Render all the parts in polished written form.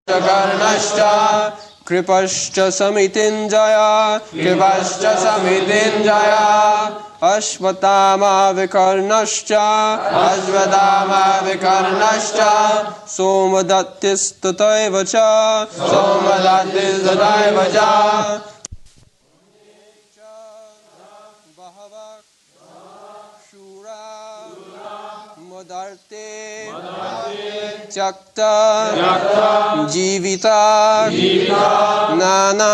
karnascha kripascha samitinjaya kripascha samitinjaya ashvatama vikarnascha ashvatama vikarnascha somadattis tataivacha somadattis tataivacha Madarte Chakta Jivita Nana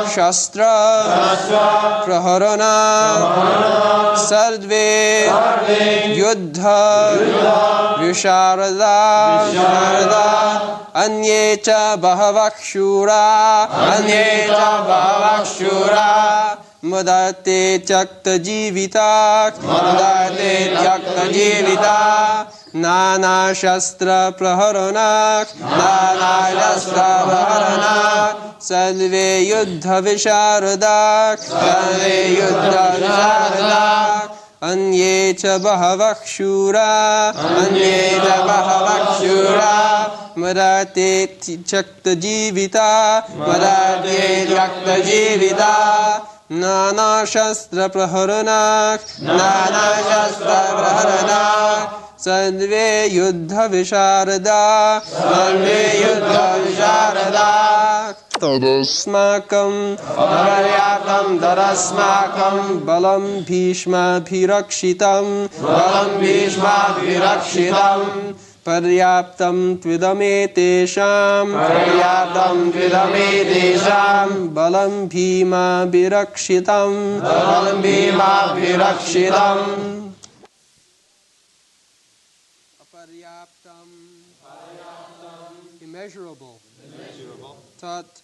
Shastra Praharana Sarve Yuddha Visharada Anyecha Bhavakshura Anyecha Bhavakshura Madate Chakta Jivita Madate Chakta Jivita Nana Shastra Praharana Nana Shastra Praharana Salve Yuddha Visharada Salve Yuddha Visharada Anyecha Bhavakshura Anyecha Bhavakshura Madate Chakta Jivita Madate Chakta Jivita Nana Shastra Praharana Nana Shastra Praharana Sadve Yuddha Visharada Sadve Yuddha Visharada Tadasmakam Paryatam Darasmakam Balam Bhishma Bhirakshitam Balam Bhishma Bhirakshitam Paryaptam tvidame tesham balam bhima bhirakshitam aparyaptam immeasurable tat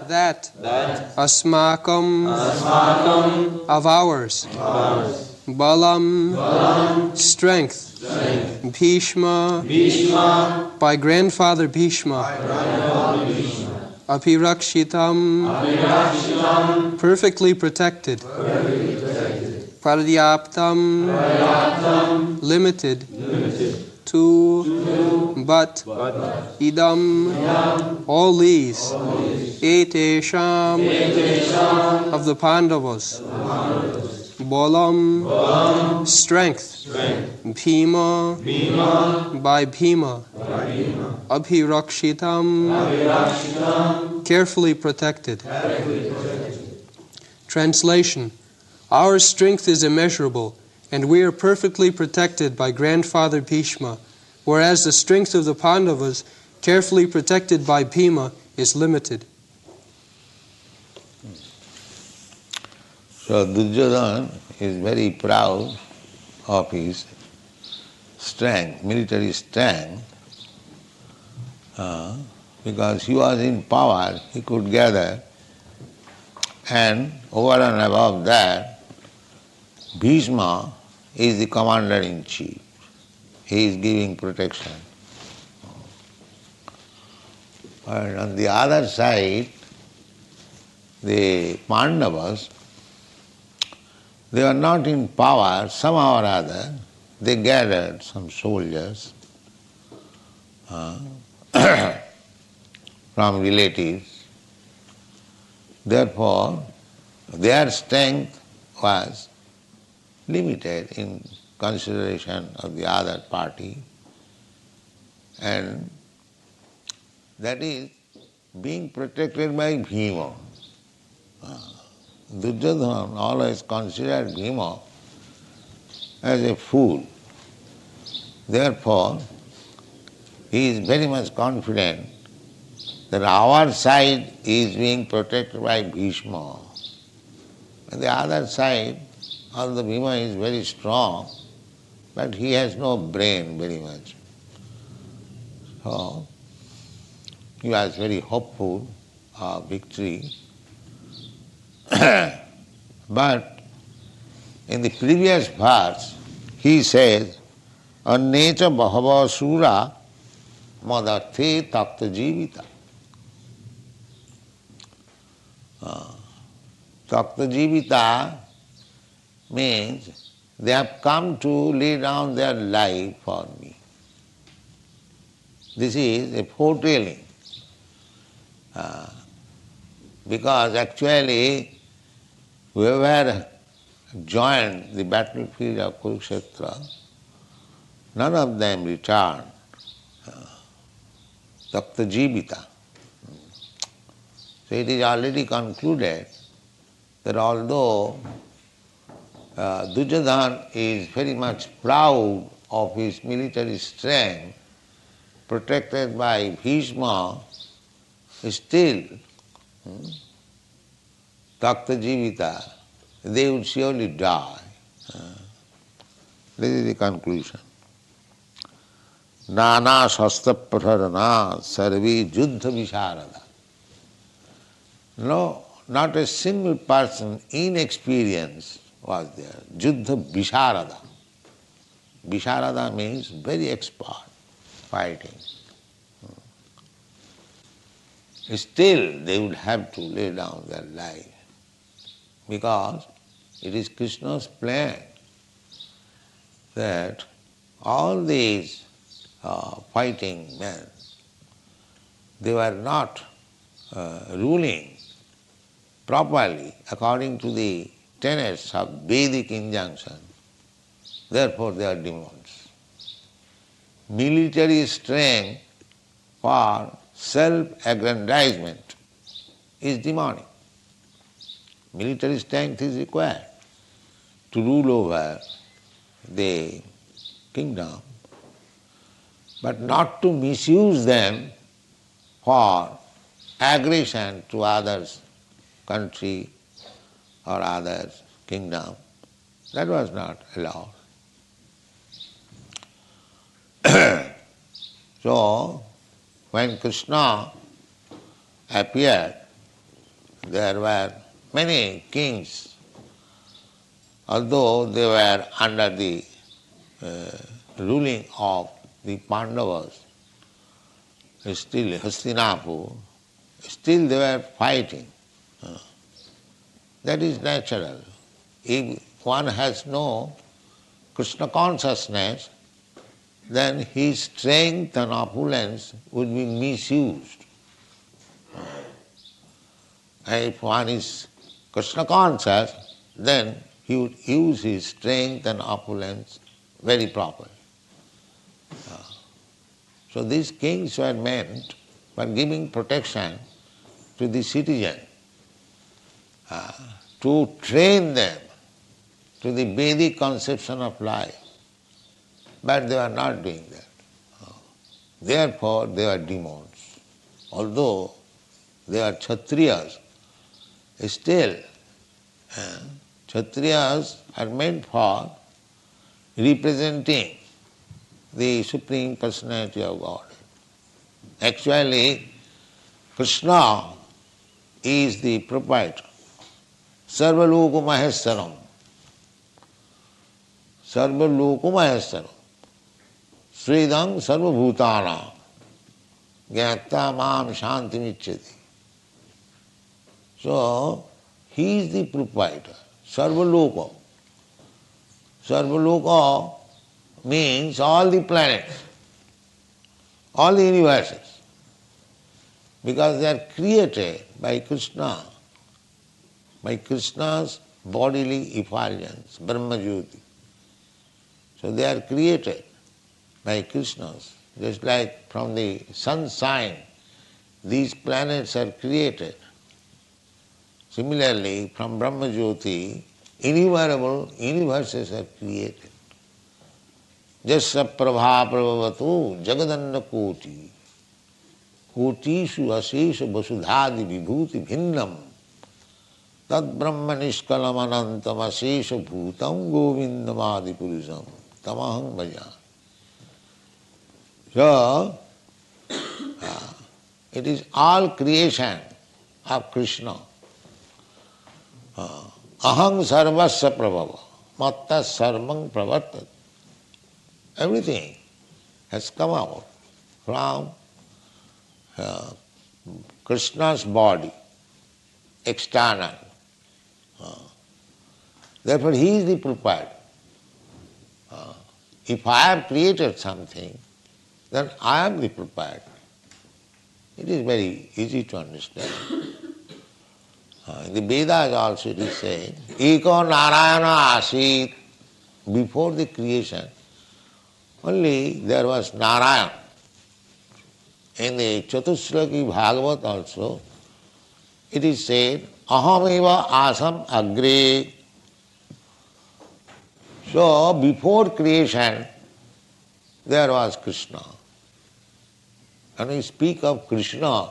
that asmakam of ours balam strength Bhishma by grandfather Bhishma Apirakshitam perfectly protected Paryaptam limited to but idam all these etesham of the Pandavas Balam strength Bhima by Bhima Abhirakshitam carefully protected. Translation: Our strength is immeasurable and we are perfectly protected by grandfather Bhishma, whereas the strength of the Pandavas, carefully protected by Bhima, is limited. So Duryodhana is very proud of his strength, military strength, because he was in power, he could gather, and over and above that, Bhishma is the commander-in-chief. He is giving protection. And on the other side, the Pandavas, they were not in power, somehow or other, they gathered some soldiers from relatives. Therefore, their strength was limited in consideration of the other party, and that is being protected by Bhima. Duryodhana always considered Bhima as a fool. Therefore, he is very much confident that our side is being protected by Bhishma. And the other side, although Bhima is very strong, but he has no brain very much. So, he was very hopeful of victory. But in the previous verse, he says, Annecha bahava sura madathe takta jivita. Takta jivita means they have come to lay down their life for me. This is a foretelling. Because actually, whoever joined the battlefield of Kurukshetra, none of them returned. Takta Jivita. So it is already concluded that although Duryodhana is very much proud of his military strength, protected by Bhishma, still, Takta Jivita, they would surely die. This is the conclusion. Nana shastra praharana sarve juddha visharada. No, not a single person inexperienced was there. Juddha visharada. Visharada means very expert fighting. Still, they would have to lay down their life because it is Krishna's plan that all these fighting men, they were not ruling properly according to the tenets of Vedic injunction. Therefore, they are demons. Military strength for self-aggrandizement is demonic. Military strength is required to rule over the kingdom, but not to misuse them for aggression to others' country or others' kingdom. That was not allowed. So, when Krishna appeared, there were many kings, although they were under the ruling of the Pandavas, still Hastinapur, still they were fighting. That is natural. If one has no Krishna consciousness, then his strength and opulence would be misused. And if one is Krishna conscious, then he would use his strength and opulence very properly. So these kings were meant for giving protection to the citizen, to train them to the Vedic conception of life. But they are not doing that. Therefore, they are demons. Although they are Kshatriyas, still Kshatriyas are meant for representing the Supreme Personality of God. Actually, Krishna is the proprietor. Sarvaloka Maheswaram. Sarvaloka Maheswaram. Sridham Sarvabhutana. Gyata Mam Shanti Micchati. So, he is the proprietor. Sarvaloka. Sarvaloka means all the planets, all the universes, because they are created by Krishna, by Krishna's bodily effulgence, Brahma Jyoti. So they are created by Krishna's, just like from the sunshine, these planets are created. Similarly, from Brahma Jyoti, innumerable universes are created. Jasya prabha prabhavatu jagadanna koti kotishu asesha vasudhadi vibhuti bhinnam tad brahma nishkalam anantam asesha bhutam govindamadi purusham tamaham bhajan. So, it is all creation of Krishna. Aham sarvasya prabhava matta sarvang pravartat. Everything has come out from Krishna's body, external. Therefore, he is the proprietor. If I have created something, then I am the proprietor. It is very easy to understand. In the Vedas also it is saying, Eko Narayana Asit. Before the creation, only there was Narayan. In the Chatusloki Bhagavat also, it is said, Ahameva Asam Agre. So, before creation, there was Krishna. When we speak of Krishna,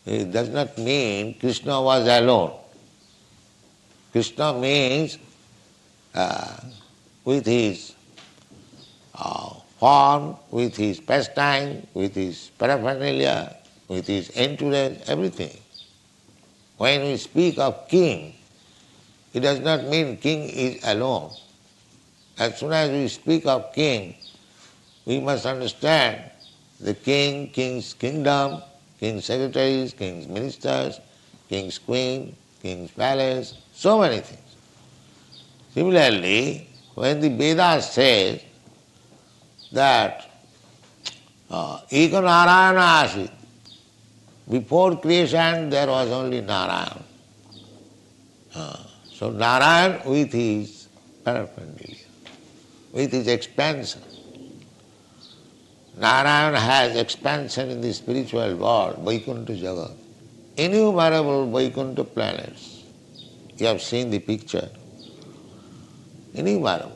it does not mean Krishna was alone. Krishna means with his form, with his pastime, with his paraphernalia, with his entourage, everything. When we speak of king, it does not mean king is alone. As soon as we speak of king, we must understand the king, king's kingdom, king's secretaries, king's ministers, king's queen, king's palace, so many things. Similarly, when the Vedas says that Eka Narayana Asit, before creation there was only Narayan. So Narayan with his paraphernalia, with his expansion. Narayan has expansion in the spiritual world, Vaikuntha Jagat. Innumerable Vaikuntha planets. You have seen the picture. Innumerable.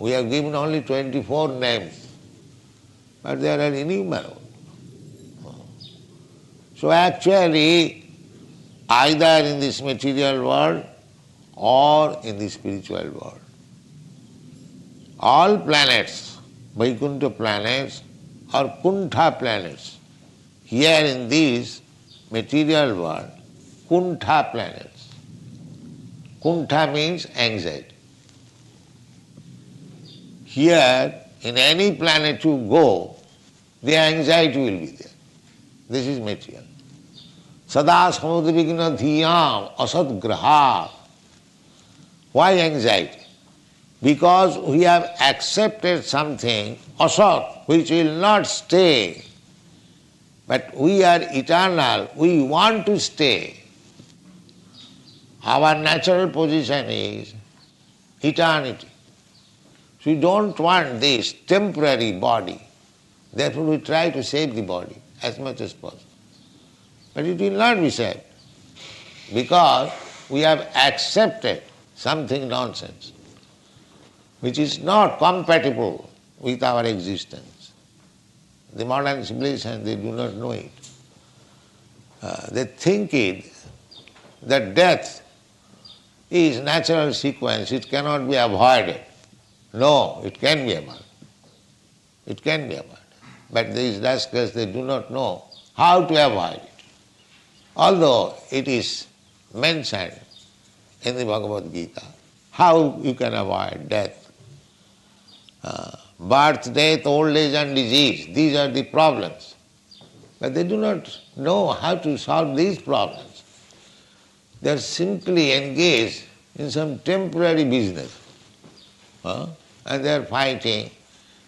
We have given only 24 names, but there are innumerable. So actually, either in this material world or in the spiritual world, all planets, Vaikuntha planets or Kuntha planets, here in this material world, Kuntha planets. Kuntha means anxiety. Here, in any planet you go, the anxiety will be there. This is material. Sada samudrigna dhiyam asad graha. Why anxiety? Because we have accepted something, asat, which will not stay. But we are eternal, we want to stay. Our natural position is eternity. So we don't want this temporary body. Therefore we try to save the body as much as possible. But it will not be saved because we have accepted something nonsense which is not compatible with our existence. The modern civilization, they do not know it. They think it that death is natural sequence, it cannot be avoided. No, it can be avoided. It can be avoided. But these rascals, they do not know how to avoid it. Although it is mentioned in the Bhagavat Gita, how you can avoid death. Birth, death, old age and disease, these are the problems. But they do not know how to solve these problems. They are simply engaged in some temporary business. And they are fighting,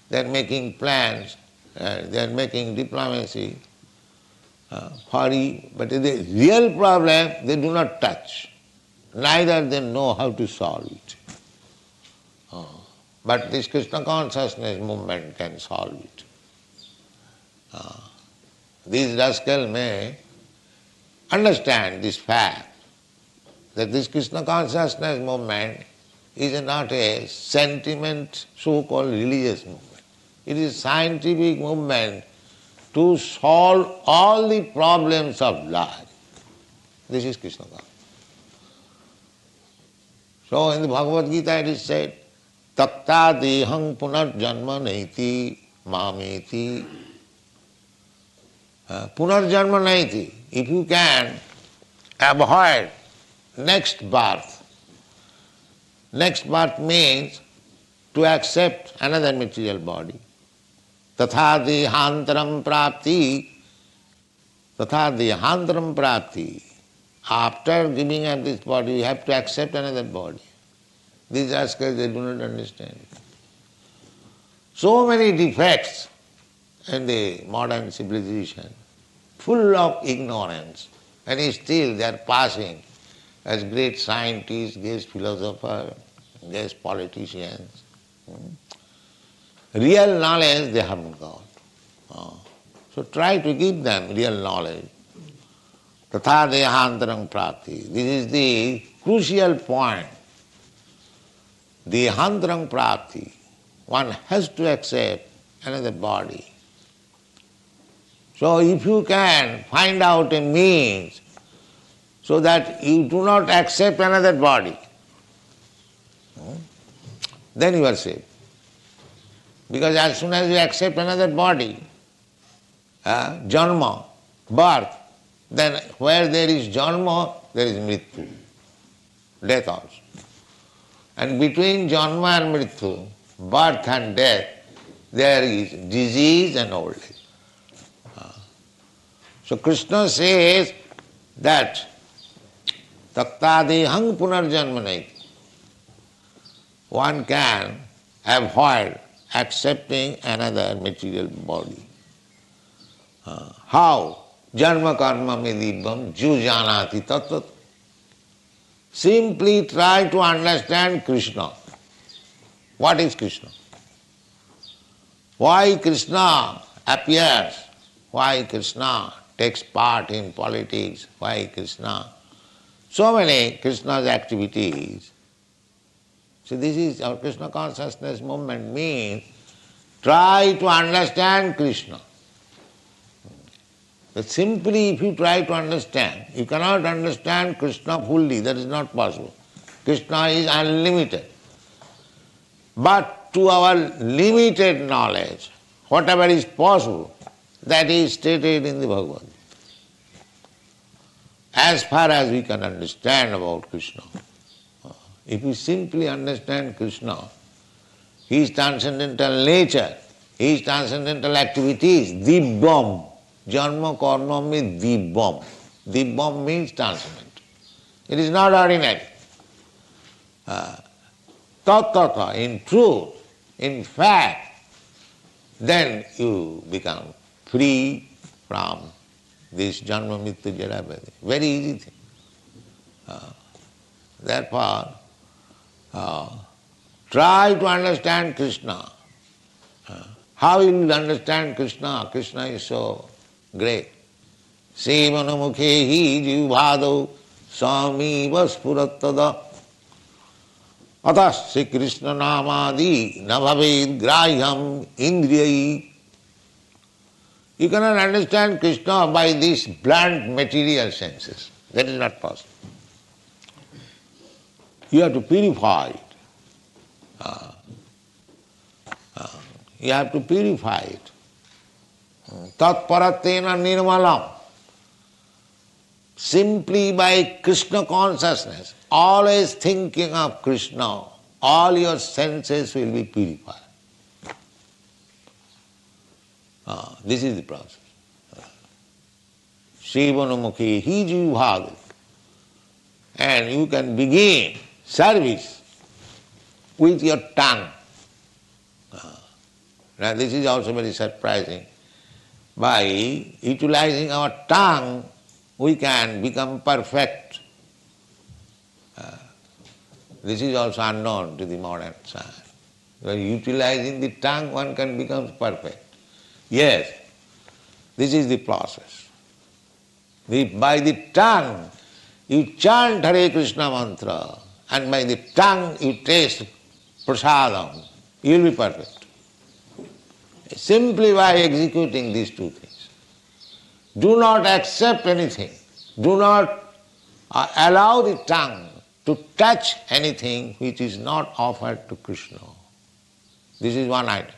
they are making plans, they are making diplomacy, but the real problem they do not touch. Neither they know how to solve it. But this Krishna consciousness movement can solve it. These rascals may understand this fact that this Krishna consciousness movement is not a sentiment, so-called religious movement. It is a scientific movement to solve all the problems of life. This is Krishna consciousness. So in the Bhagavad Gita it is said, Takta dehang punarjanma naiti mameti. Punarjanma naiti. If you can avoid next birth means to accept another material body. Tatha dehantaram prapti. After giving up this body, you have to accept another body. These rascals, they do not understand it. So many defects in the modern civilization, full of ignorance, and still they are passing as great scientists, great philosophers, great politicians. Real knowledge they haven't got. So try to give them real knowledge. Tatha dehantarang prapti. This is the crucial point. Dehantarang prapti. One has to accept another body. So if you can find out a means so that you do not accept another body, then you are safe. Because as soon as you accept another body, janma, birth, then where there is janma, there is mrityu, death also. And between janma and mrityu, birth and death, there is disease and old age. So Krishna says that taktadehang punarjanmanai. One can avoid accepting another material body. How? Janma karma medibam jujanati tatat. Simply try to understand Krishna. What is Krishna? Why Krishna appears? Why Krishna takes part in politics? Why Krishna? So many Krishna's activities. So this is our Krishna consciousness movement means try to understand Krishna. But simply if you try to understand, you cannot understand Krishna fully, that is not possible. Krishna is unlimited. But to our limited knowledge, whatever is possible, that is stated in the Bhagavat. As far as we can understand about Krishna, if we simply understand Krishna, His transcendental nature, His transcendental activities, dibbam, janma karma means dibbam. Dibbam means transcendent. It is not ordinary. Tattata, in truth, in fact, then you become free from this janma mrityu jara vyadhi. Very easy thing. Therefore, try to understand Krishna. How you will understand Krishna? Krishna is so great. Sevanamukhehi jivbhadau samiva spurattada atas Sri Krishna namadi nabhaved grahyam indriyai. You cannot understand Krishna by these blunt material senses. That is not possible. You have to purify it. You have to purify it. Tat paratena nirmalam. Simply by Krishna consciousness, always thinking of Krishna, all your senses will be purified. This is the process. Sevanamukhi jivbhadau. And you can begin service with your tongue. Now this is also very surprising. By utilizing our tongue, we can become perfect. This is also unknown to the modern science. By utilizing the tongue, one can become perfect. Yes, this is the process. By the tongue, you chant Hare Krishna mantra, and by the tongue you taste prasadam, you will be perfect. Simply by executing these two things. Do not accept anything. Do not allow the tongue to touch anything which is not offered to Krishna. This is one item.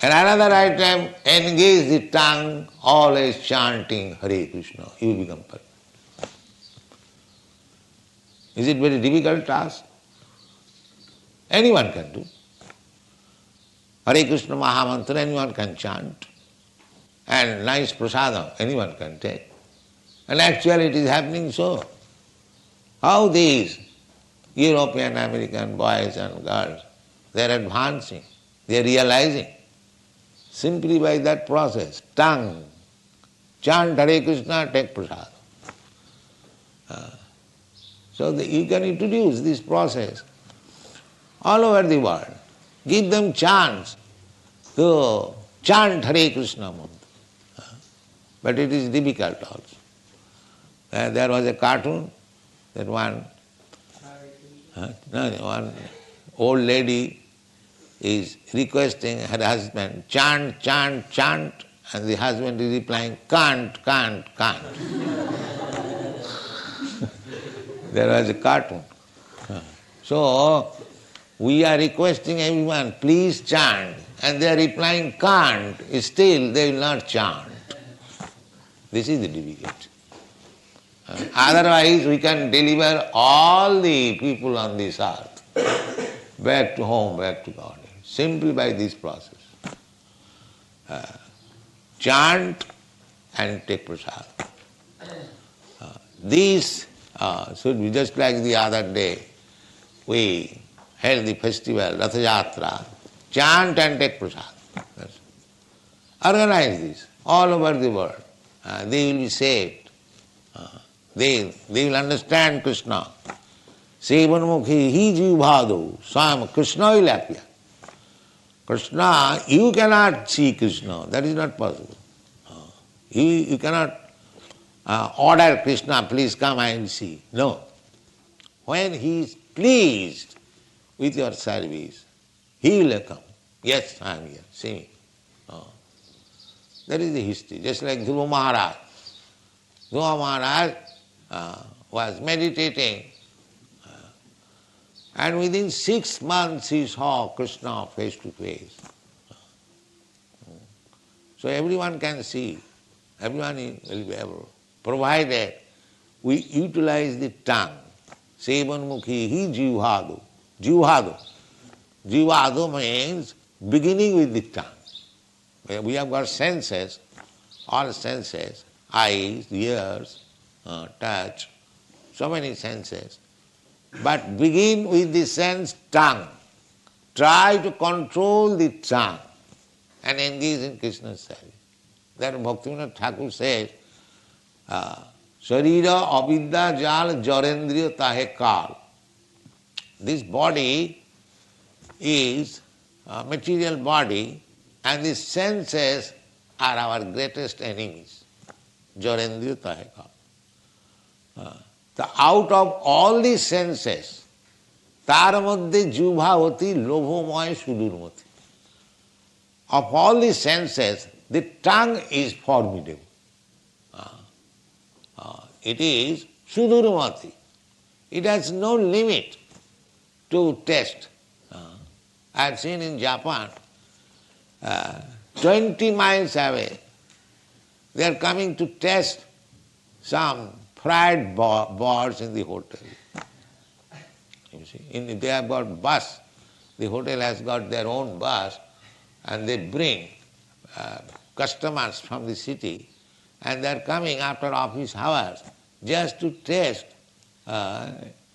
And another item, engage the tongue always chanting Hare Krishna. You will become perfect. Is it very difficult task? Anyone can do. Hare Krishna Mahamantra anyone can chant. And nice prasadam anyone can take. And actually it is happening so. How these European, American boys and girls, they are advancing, they are realizing. simply by that process, tongue. Chant Hare Krishna, take prasad. So you can introduce this process all over the world. Give them chance to chant Hare Krishna mantra. But it is difficult also. There was a cartoon that one old lady is requesting her husband, chant, chant, chant, and the husband is replying, can't, can't, can't. There was a cartoon. So, we are requesting everyone, please chant, and they are replying, can't, still they will not chant. This is the difficulty. Otherwise, we can deliver all the people on this earth back to home, back to God, simply by this process. Chant and take prasad. This should be just like the other day. We held the festival, Ratha Yatra, chant and take prasad. Organize this all over the world. They will be saved. They will understand Krishna. Sevanmukhi hi jivbhado, Swam, Krishna will appear. Krishna, you cannot see Krishna, that is not possible. You cannot order Krishna, please come, I will see. No. When he is pleased with your service, he will come. Yes, I am here, see me. That is the history. Just like Dhruva Maharaj. Dhruva Maharaj was meditating, and within 6 months he saw Krishna face to face. So everyone can see, everyone will be able, provided we utilize the tongue. Sevanmukhi hi jivhadu. Jivhadu. Jivhadu means beginning with the tongue. We have got senses, all senses, eyes, ears, touch, so many senses. But begin with the sense tongue. Try to control the tongue and engage in Krishna's service. That Bhaktivinoda Thakur says, Sharira avidya jal jarendriya tahe kal. This body is a material body, and the senses are our greatest enemies. Jarendriya tahe kal. So out of all the senses, tar madhye jubhavati lobhomoy sudurmati. Of all the senses, the tongue is formidable. It is sudurmati. It has no limit to taste. I have seen in Japan, 20 miles away, they are coming to test some fried birds in the hotel. You see, they have got bus. The hotel has got their own bus, and they bring customers from the city, and they are coming after office hours just to taste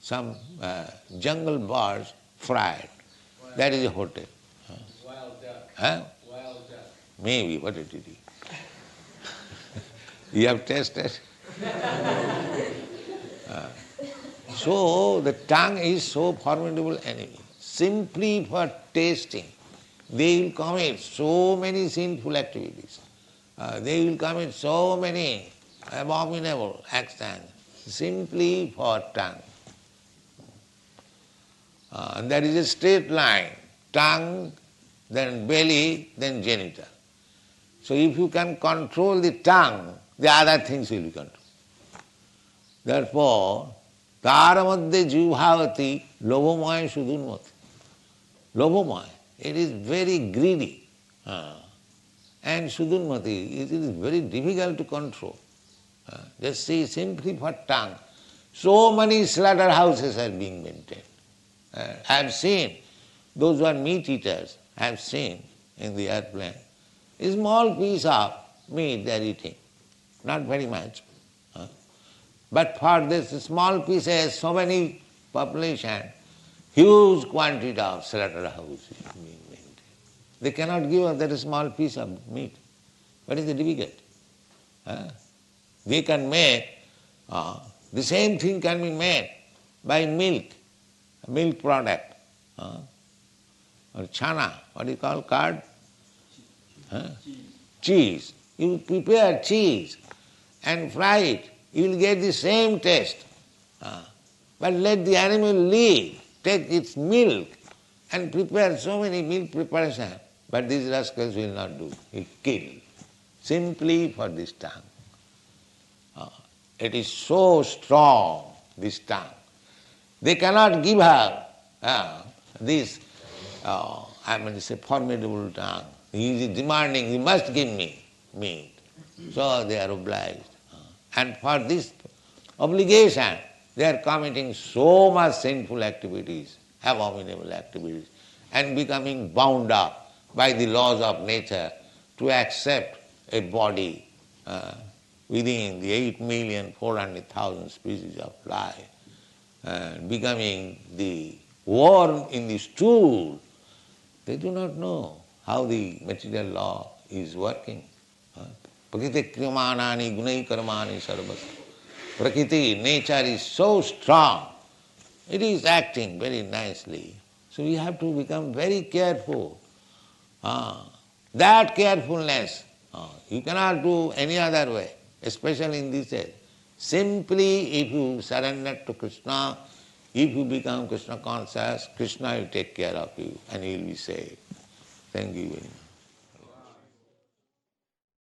some jungle birds fried. That is a hotel. Wild duck. Huh? Wild duck. Maybe, what it is. You have tasted? So the tongue is so formidable enemy. Simply for tasting, they will commit so many sinful activities. They will commit so many abominable acts simply for tongue. And there is a straight line, tongue, then belly, then genital. So if you can control the tongue, the other things will be controlled. Therefore, tara madhye jivbhavati lobhomoy sudurmati. Lobhomoy, it is very greedy. And sudurmati, it is very difficult to control. Just see, simply for tongue. So many slaughterhouses are being maintained. I have seen, those who are meat eaters, I have seen in the airplane, a small piece of meat they are eating, not very much. But for this small pieces, so many population, huge quantity of slaughterhouses being maintained. They cannot give us that small piece of meat. What is the difficult? They can make, the same thing can be made by milk, a milk product, or chana, what is called, curd? Cheese. You prepare cheese and fry it, you will get the same taste. But let the animal live, take its milk and prepare so many milk preparations. But these rascals will not do. He kill simply for this tongue. It is so strong, this tongue. They cannot give her this, it's a formidable tongue. He is demanding, he must give me meat. So they are obliged. And for this obligation, they are committing so much sinful activities, abominable activities, and becoming bound up by the laws of nature to accept a body within the 8,400,000 species of life, becoming the worm in the stool. They do not know how the material law is working. Prakriti kriyamanani gunai karmani sarvas. Prakriti, nature is so strong, it is acting very nicely. So we have to become very careful. That carefulness, you cannot do any other way, especially in this age. Simply if you surrender to Krishna, if you become Krishna conscious, Krishna will take care of you and you will be saved. Thank you very much.